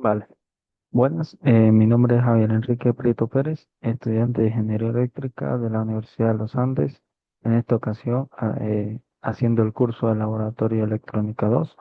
Vale. Buenas, mi nombre es Javier Enrique Prieto Pérez, estudiante de Ingeniería Eléctrica de la Universidad de los Andes. En esta ocasión, haciendo el curso de Laboratorio Electrónica 2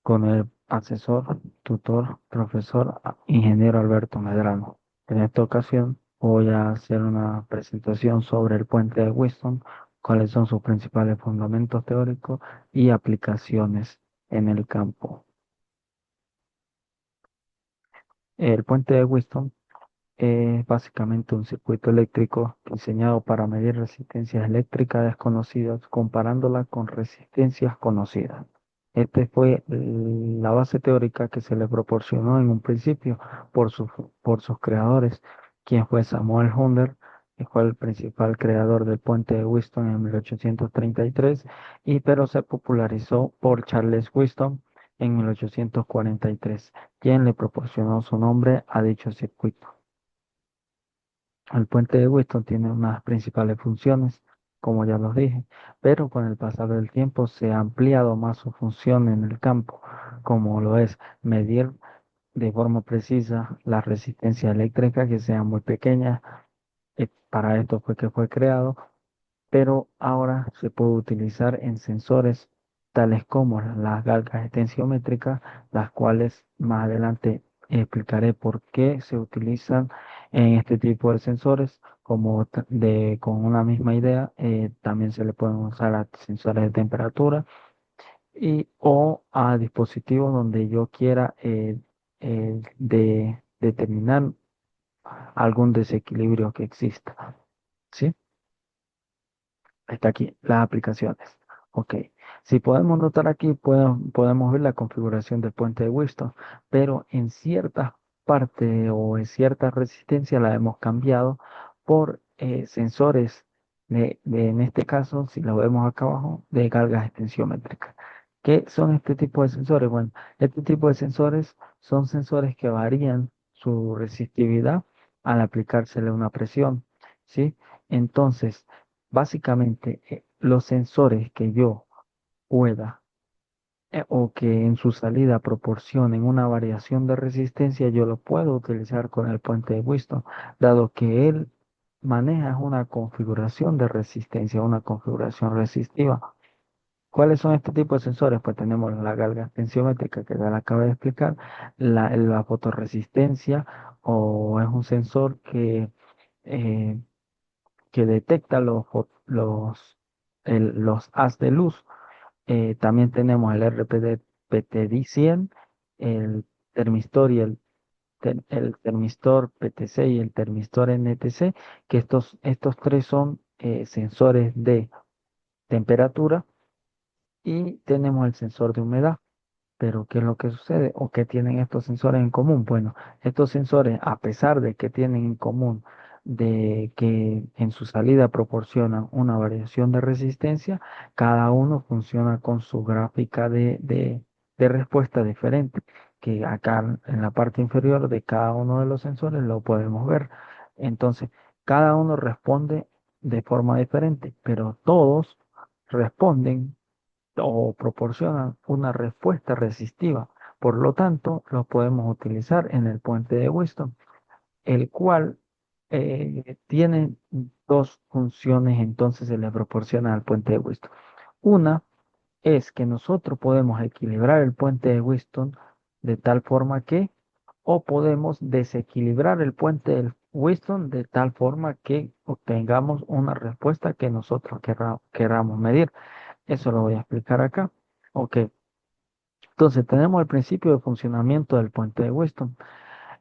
con el asesor, tutor, profesor, ingeniero Alberto Medrano. En esta ocasión voy a hacer una presentación sobre el puente de Wheaton, cuáles son sus principales fundamentos teóricos y aplicaciones en el campo. El puente de Wheaton es básicamente un circuito eléctrico diseñado para medir resistencias eléctricas desconocidas comparándolas con resistencias conocidas. Esta fue la base teórica que se le proporcionó en un principio por por sus creadores, quien fue Samuel Hunter, que fue el principal creador del puente de Wheaton en 1833, pero se popularizó por Charles Wheaton en 1843, quien le proporcionó su nombre a dicho circuito. El puente de Wheaton tiene unas principales funciones, como ya los dije, pero con el pasar del tiempo se ha ampliado más su función en el campo, como lo es medir de forma precisa la resistencia eléctrica que sea muy pequeña. Para esto fue que fue creado, pero ahora se puede utilizar en sensores tales como las galgas tensiométricas, las cuales más adelante explicaré por qué se utilizan en este tipo de sensores, como con una misma idea, también se le pueden usar a sensores de temperatura o a dispositivos donde yo quiera determinar algún desequilibrio que exista. ¿Sí? Está aquí, las aplicaciones. Ok. Si podemos notar aquí, podemos ver la configuración del puente de Wheaton, pero en ciertas partes o en cierta resistencia la hemos cambiado por sensores, en este caso, si lo vemos acá abajo, de cargas tensiométricas. ¿Qué son este tipo de sensores? Bueno, este tipo de sensores son sensores que varían su resistividad al aplicársele una presión, ¿sí? Entonces, básicamente, los sensores que yo pueda o que en su salida proporcionen una variación de resistencia, yo lo puedo utilizar con el puente de Wheaton, dado que él maneja una configuración de resistencia, una configuración resistiva. ¿Cuáles son este tipo de sensores? Pues tenemos la galga tensiométrica que ya la acabo de explicar, la fotorresistencia, o es un sensor eh, que detecta los haz de luz. También tenemos el RPD-PTD-100, el termistor el termistor PTC y el termistor NTC, que estos tres son sensores de temperatura, y tenemos el sensor de humedad. Pero, ¿qué es lo que sucede? ¿O qué tienen estos sensores en común? Bueno, estos sensores, a pesar de que tienen en común de que en su salida proporcionan una variación de resistencia, cada uno funciona con su gráfica de respuesta diferente, que acá en la parte inferior de cada uno de los sensores lo podemos ver. Entonces, cada uno responde de forma diferente, pero todos responden o proporcionan una respuesta resistiva. Por lo tanto, los podemos utilizar en el puente de Wheaton, el cual tiene dos funciones, entonces se le proporciona al puente de Wheaton. Una es que nosotros podemos equilibrar el puente de Wheaton de tal forma que, o podemos desequilibrar el puente de Wheaton de tal forma que obtengamos una respuesta que nosotros querramos medir. Eso lo voy a explicar acá. Ok, entonces tenemos el principio de funcionamiento del puente de Wheaton.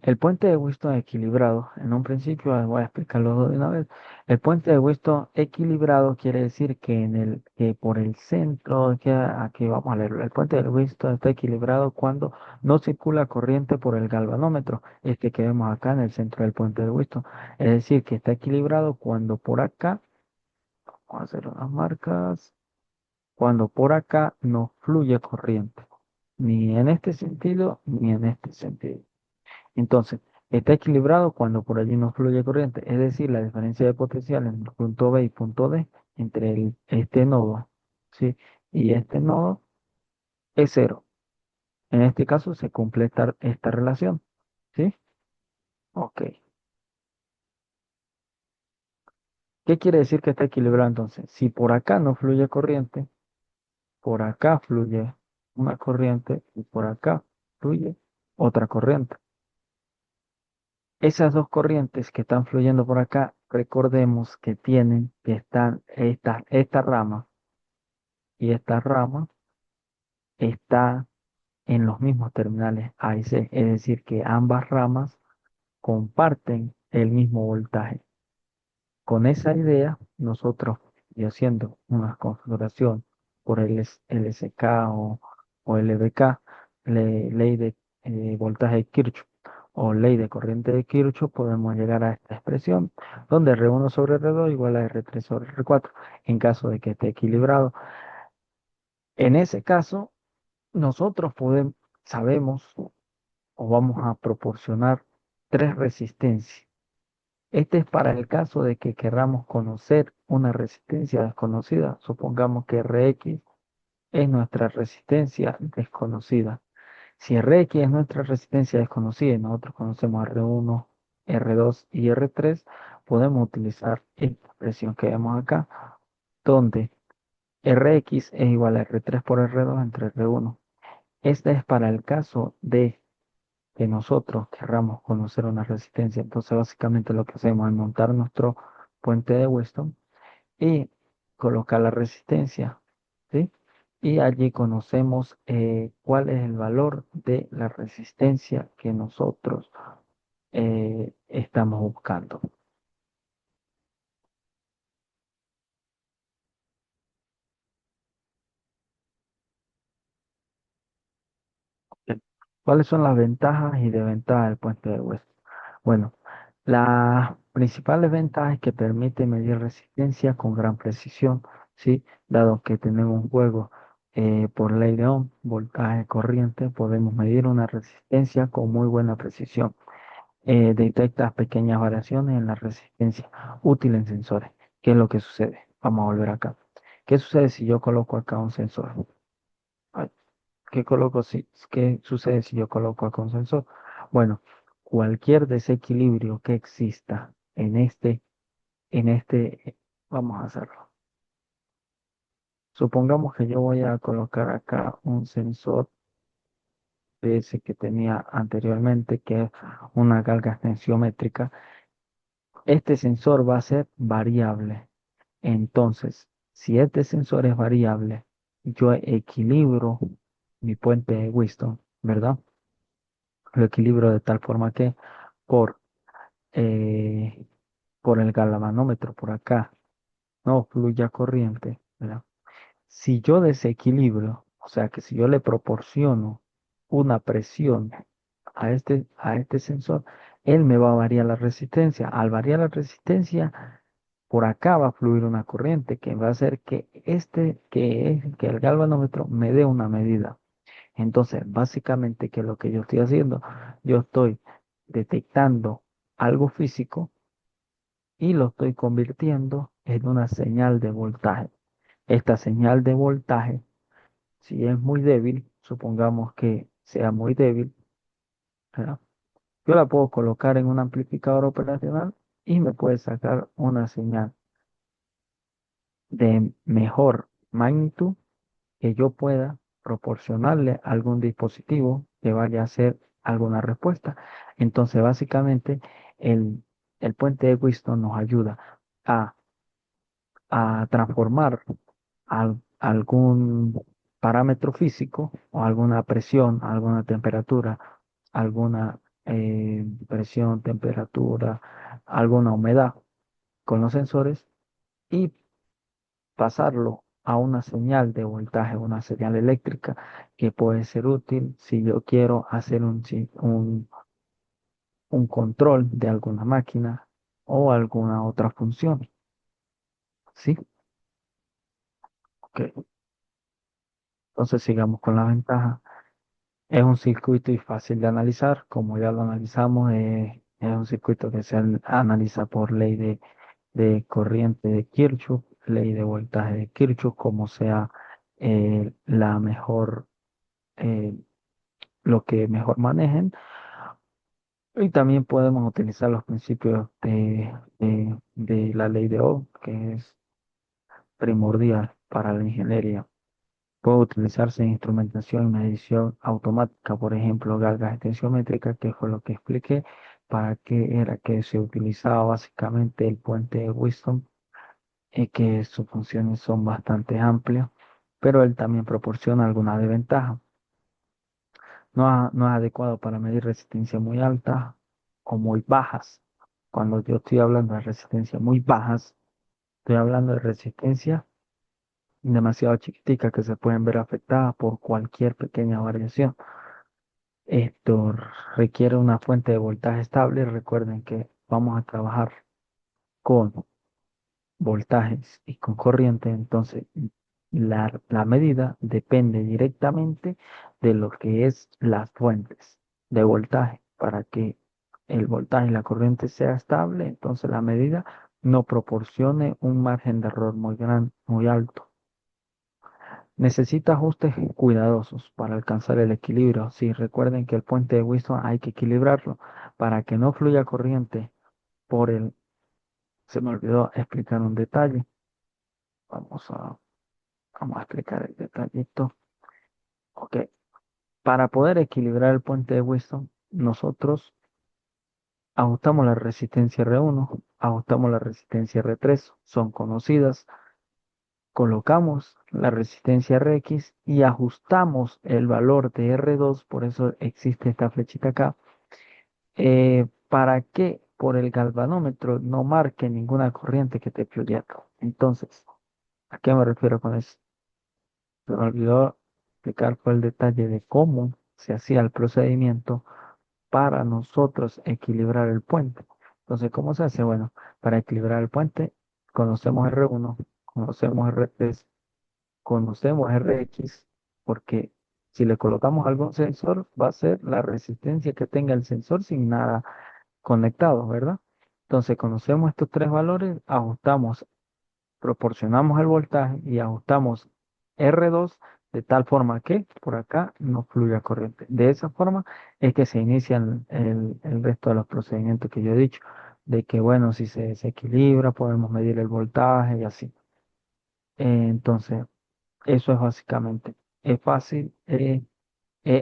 El puente de Wheaton equilibrado, en un principio voy a explicarlo de una vez. El puente de Wheaton equilibrado quiere decir que que por el centro, que aquí vamos a leerlo, el puente de Wheaton está equilibrado cuando no circula corriente por el galvanómetro, este que vemos acá en el centro del puente de Wheaton. Es decir, que está equilibrado cuando por acá, vamos a hacer unas marcas, cuando por acá no fluye corriente, ni en este sentido ni en este sentido. Entonces, está equilibrado cuando por allí no fluye corriente, es decir, la diferencia de potencial en el punto B y punto D entre este nodo, ¿sí? Y este nodo es cero. En este caso se cumple esta relación, ¿sí? Ok. ¿Qué quiere decir que está equilibrado entonces? Si por acá no fluye corriente, por acá fluye una corriente y por acá fluye otra corriente. Esas dos corrientes que están fluyendo por acá, recordemos que tienen que estar esta rama y esta rama está en los mismos terminales A y C, es decir, que ambas ramas comparten el mismo voltaje. Con esa idea, nosotros, y haciendo una configuración por LSK o LBK, ley de voltaje de Kirchhoff o ley de corriente de Kirchhoff, podemos llegar a esta expresión donde R1 sobre R2 igual a R3 sobre R4 en caso de que esté equilibrado. En ese caso, nosotros sabemos o vamos a proporcionar tres resistencias. Este es para el caso de que queramos conocer una resistencia desconocida. Supongamos que Rx es nuestra resistencia desconocida. Si Rx es nuestra resistencia desconocida y nosotros conocemos R1, R2 y R3, podemos utilizar esta expresión que vemos acá, donde Rx es igual a R3 por R2 entre R1. Este es para el caso de que nosotros querramos conocer una resistencia. Entonces, básicamente lo que hacemos es montar nuestro puente de Weston y colocar la resistencia, ¿sí? Y allí conocemos cuál es el valor de la resistencia que nosotros estamos buscando. ¿Cuáles son las ventajas y desventajas del puente de Weston? Bueno, las principales ventajas es que permite medir resistencia con gran precisión, ¿sí? Dado que tenemos un juego por ley de Ohm, voltaje corriente, podemos medir una resistencia con muy buena precisión. Detecta pequeñas variaciones en la resistencia, útil en sensores. ¿Qué es lo que sucede? Vamos a volver acá. ¿Qué sucede si yo coloco acá un sensor? Ay, ¿qué sucede si yo coloco acá un sensor? Bueno, cualquier desequilibrio que exista vamos a hacerlo. Supongamos que yo voy a colocar acá un sensor de ese que tenía anteriormente, que es una carga tensiométrica. Este sensor va a ser variable. Entonces, si este sensor es variable, yo equilibro mi puente de Whiston, ¿verdad? Lo equilibro de tal forma que por, eh, por el galvanómetro por acá no fluya corriente, ¿verdad? Si yo desequilibro, o sea que si yo le proporciono una presión a este sensor, él me va a variar la resistencia. Al variar la resistencia, por acá va a fluir una corriente que va a hacer que el galvanómetro me dé una medida. Entonces, básicamente, ¿qué es lo que yo estoy haciendo? Yo estoy detectando algo físico y lo estoy convirtiendo en una señal de voltaje. Esta señal de voltaje, si es muy débil, supongamos que sea muy débil, ¿verdad? Yo la puedo colocar en un amplificador operacional y me puede sacar una señal de mejor magnitud que yo pueda proporcionarle a algún dispositivo que vaya a hacer alguna respuesta. Entonces, básicamente, el, el puente de Whiston nos ayuda a, a transformar algún parámetro físico o alguna presión, alguna temperatura, alguna presión, temperatura, alguna humedad con los sensores y pasarlo a una señal de voltaje, una señal eléctrica que puede ser útil si yo quiero hacer un control de alguna máquina o alguna otra función. ¿Sí? Ok. Entonces sigamos con la ventaja. Es un circuito y fácil de analizar, como ya lo analizamos, es un circuito que analiza por ley de corriente de Kirchhoff, ley de voltaje de Kirchhoff, como sea la mejor eh, lo que mejor manejen. Y también podemos utilizar los principios de la ley de Ohm, que es primordial para la ingeniería. Puede utilizarse en instrumentación y medición automática, por ejemplo, galgas tensiométricas, que fue lo que expliqué, para qué era que se utilizaba básicamente el puente de Wheatstone, y que sus funciones son bastante amplias, pero él también proporciona alguna desventaja. No es adecuado para medir resistencia muy alta o muy bajas. Cuando yo estoy hablando de resistencia muy bajas, estoy hablando de resistencia demasiado chiquiticas que se pueden ver afectadas por cualquier pequeña variación. Esto requiere una fuente de voltaje estable. Recuerden que vamos a trabajar con voltajes y con corriente, entonces la medida depende directamente de lo que es las fuentes de voltaje. Para que el voltaje y la corriente sea estable, entonces la medida no proporcione un margen de error muy grande, muy alto. Necesita ajustes cuidadosos para alcanzar el equilibrio. Sí, recuerden que el puente de Wilson hay que equilibrarlo para que no fluya corriente por el... Se me olvidó explicar un detalle. Vamos a, vamos a explicar el detallito. Ok, para poder equilibrar el puente de Wilson, nosotros ajustamos la resistencia R1, ajustamos la resistencia R3, son conocidas. Colocamos la resistencia Rx y ajustamos el valor de R2, por eso existe esta flechita acá, para que por el galvanómetro no marque ninguna corriente que esté fluyendo. Entonces, ¿a qué me refiero con eso? Se me olvidó explicar fue el detalle de cómo se hacía el procedimiento para nosotros equilibrar el puente. Entonces, ¿cómo se hace? Bueno, para equilibrar el puente, conocemos R1, conocemos R3, conocemos Rx, porque si le colocamos algún sensor, va a ser la resistencia que tenga el sensor sin nada conectado, ¿verdad? Entonces, conocemos estos tres valores, ajustamos, proporcionamos el voltaje y ajustamos R2 de tal forma que por acá no fluya corriente. De esa forma es que se inician el resto de los procedimientos que yo he dicho, de que, bueno, si se desequilibra, podemos medir el voltaje y así. Entonces, eso es básicamente. Es fácil.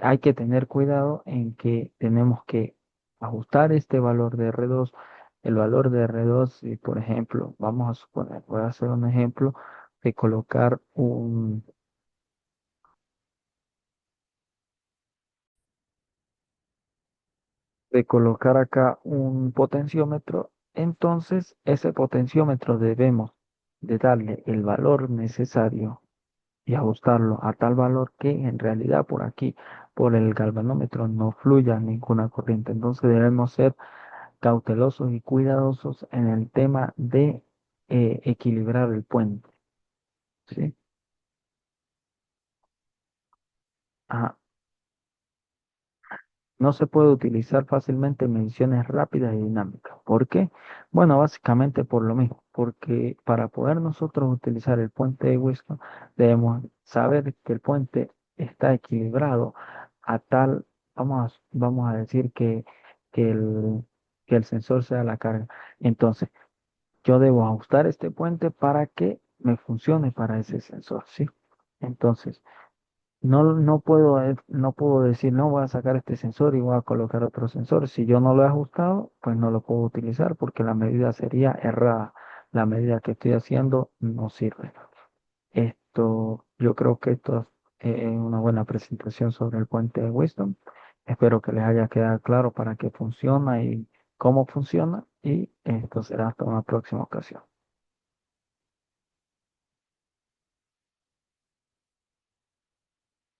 Hay que tener cuidado en que tenemos que ajustar este valor de R2. El valor de R2, si por ejemplo, vamos a suponer, voy a hacer un ejemplo de colocar de colocar acá un potenciómetro. Entonces, ese potenciómetro debemos de darle el valor necesario y ajustarlo a tal valor que en realidad por aquí, por el galvanómetro, no fluya ninguna corriente. Entonces debemos ser cautelosos y cuidadosos en el tema de equilibrar el puente, ¿sí? Ajá. No se puede utilizar fácilmente mediciones rápidas y dinámicas. ¿Por qué? Bueno, básicamente por lo mismo, porque para poder nosotros utilizar el puente de Weston, debemos saber que el puente está equilibrado a tal, vamos a decir que el, que el sensor sea la carga. Entonces, yo debo ajustar este puente para que me funcione para ese sensor, ¿sí? Entonces, no puedo decir, no voy a sacar este sensor y voy a colocar otro sensor. Si yo no lo he ajustado, pues no lo puedo utilizar porque la medida sería errada. La medida que estoy haciendo no sirve. Yo creo que esto es una buena presentación sobre el puente de Wisdom. Espero que les haya quedado claro para qué funciona y cómo funciona. Y esto será hasta una próxima ocasión.